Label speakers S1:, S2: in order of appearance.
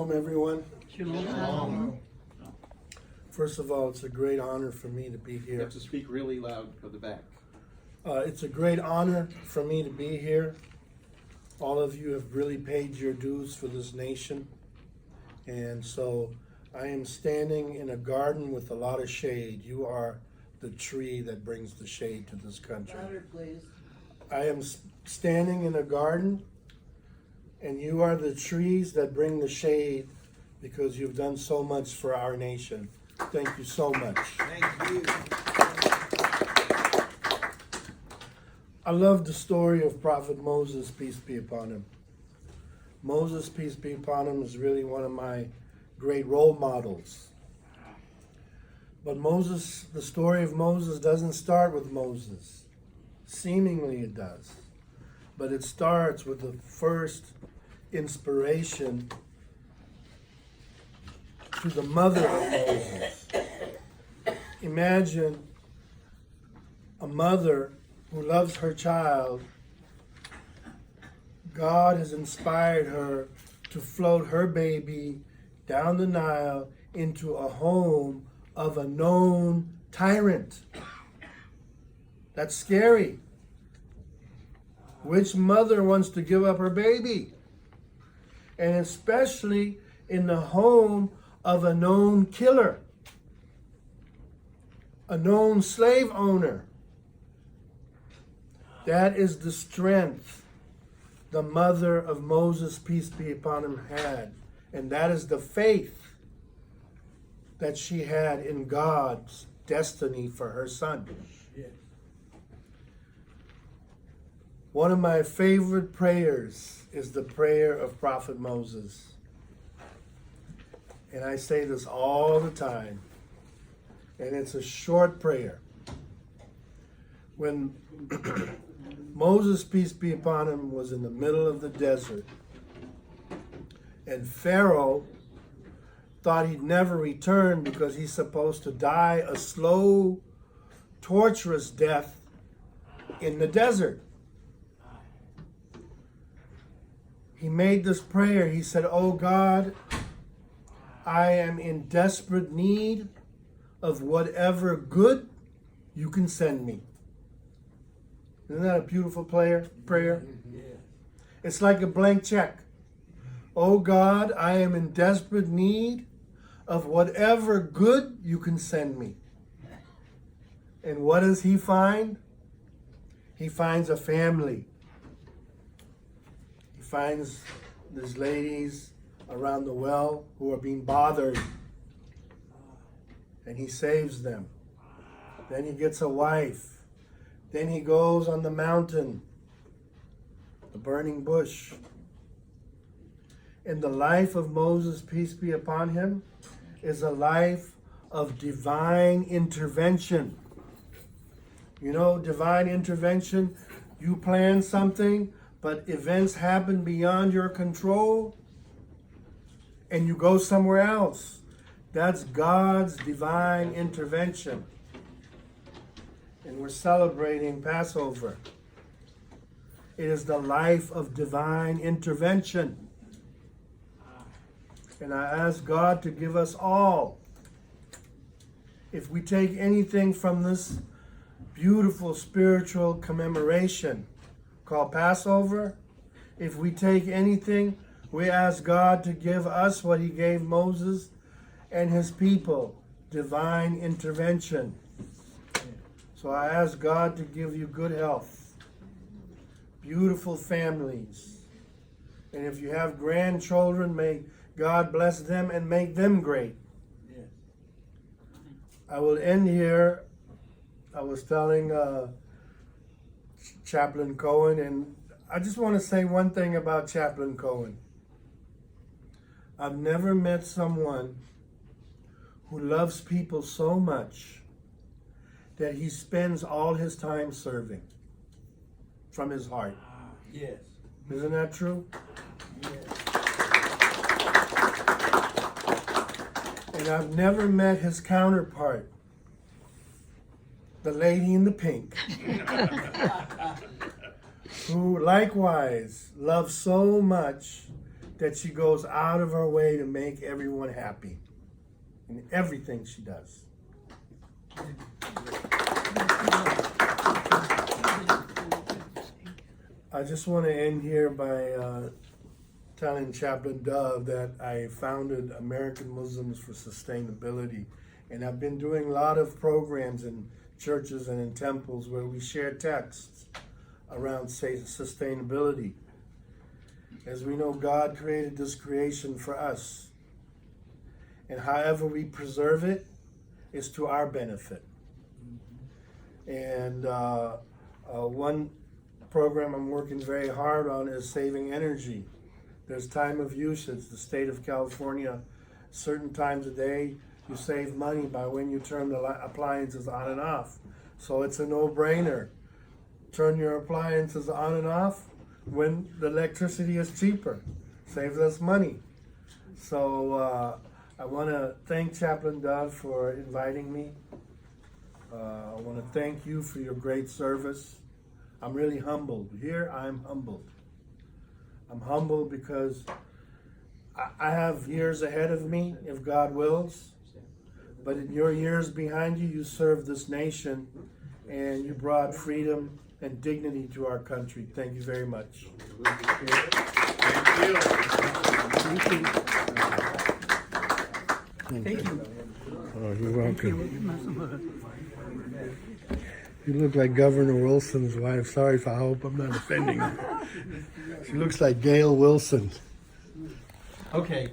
S1: Shalom, everyone.
S2: Shalom.
S1: First of all, it's a great honor for me to be
S2: You
S1: here.
S2: have to speak really loud for the back.
S1: It's a great honor for me to be here. All of you have really paid your dues for this nation. And so I am standing in a garden with a lot of shade. You are the tree that brings the shade to this country.
S3: Louder, please.
S1: I am standing in a garden, and you are the trees that bring the shade because you've done so much for our nation. Thank you so much.
S3: Thank you.
S1: I love the story of Prophet Moses, peace be upon him. Moses, peace be upon him, is really one of my great role models. But Moses, the story of Moses doesn't start with Moses. Seemingly it does. But it starts with the first inspiration to the mother of Moses. Imagine a mother who loves her child. God has inspired her to float her baby down the Nile into a home of a known tyrant. That's scary. Which mother wants to give up her baby? And especially in the home of a known killer, a known slave owner. That is the strength the mother of Moses, peace be upon him, had. And that is the faith that she had in God's destiny for her son.
S3: Yes.
S1: One of my favorite prayers is the prayer of Prophet Moses. And I say this all the time. And it's a short prayer. When Moses, peace be upon him, was in the middle of the desert, and Pharaoh thought he'd never return because he's supposed to die a slow, torturous death in the desert. He made this prayer. He said, "Oh God, I am in desperate need of whatever good you can send me." Isn't that a beautiful prayer?
S3: Yeah.
S1: It's like a blank check. Oh God, I am in desperate need of whatever good you can send me. And what does he find? He finds a family. He finds these ladies around the well who are being bothered. And he saves them. Then he gets a wife. Then he goes on the mountain, the burning bush. And the life of Moses, peace be upon him, is a life of divine intervention. You know, divine intervention, you plan something, but events happen beyond your control, and you go somewhere else. That's God's divine intervention. And we're celebrating Passover. It is the life of divine intervention. And I ask God to give us all. If we take anything from this beautiful spiritual commemoration called Passover, if we take anything, we ask God to give us what he gave Moses and his people, divine intervention. So I ask God to give you good health, beautiful families. And if you have grandchildren, may God bless them and make them great.
S3: Yes.
S1: I will end here. I was telling Chaplin Cohen, and I just want to say one thing about Chaplin Cohen. I've never met someone who loves people so much that he spends all his time serving from his heart.
S3: Yes.
S1: Isn't that true?
S3: Yes.
S1: And I've never met his counterpart, the lady in the pink, who likewise loves so much that she goes out of her way to make everyone happy in everything she does. I just want to end here by telling Chaplin Dove that I founded American Muslims for Sustainability. And I've been doing a lot of programs in churches and in temples where we share texts around sustainability. As we know, God created this creation for us. And however we preserve it is to our benefit. And one program I'm working very hard on is saving energy. There's time of usage. The state of California, certain times a day, you save money by when you turn the appliances on and off. So it's a no-brainer. Turn your appliances on and off when the electricity is cheaper. Saves us money. So I want to thank Chaplain Dove for inviting me. I want to thank you for your great service. I'm really humbled. Here I'm humbled. I'm humbled because I have years ahead of me, if God wills. But in your years behind you, you served this nation and you brought freedom and dignity to our country. Thank you very much.
S4: Thank you.
S1: Oh, you're welcome. You look like Governor Wilson's wife. Sorry if I hope I'm not offending her. She looks like Gail Wilson.
S2: Okay,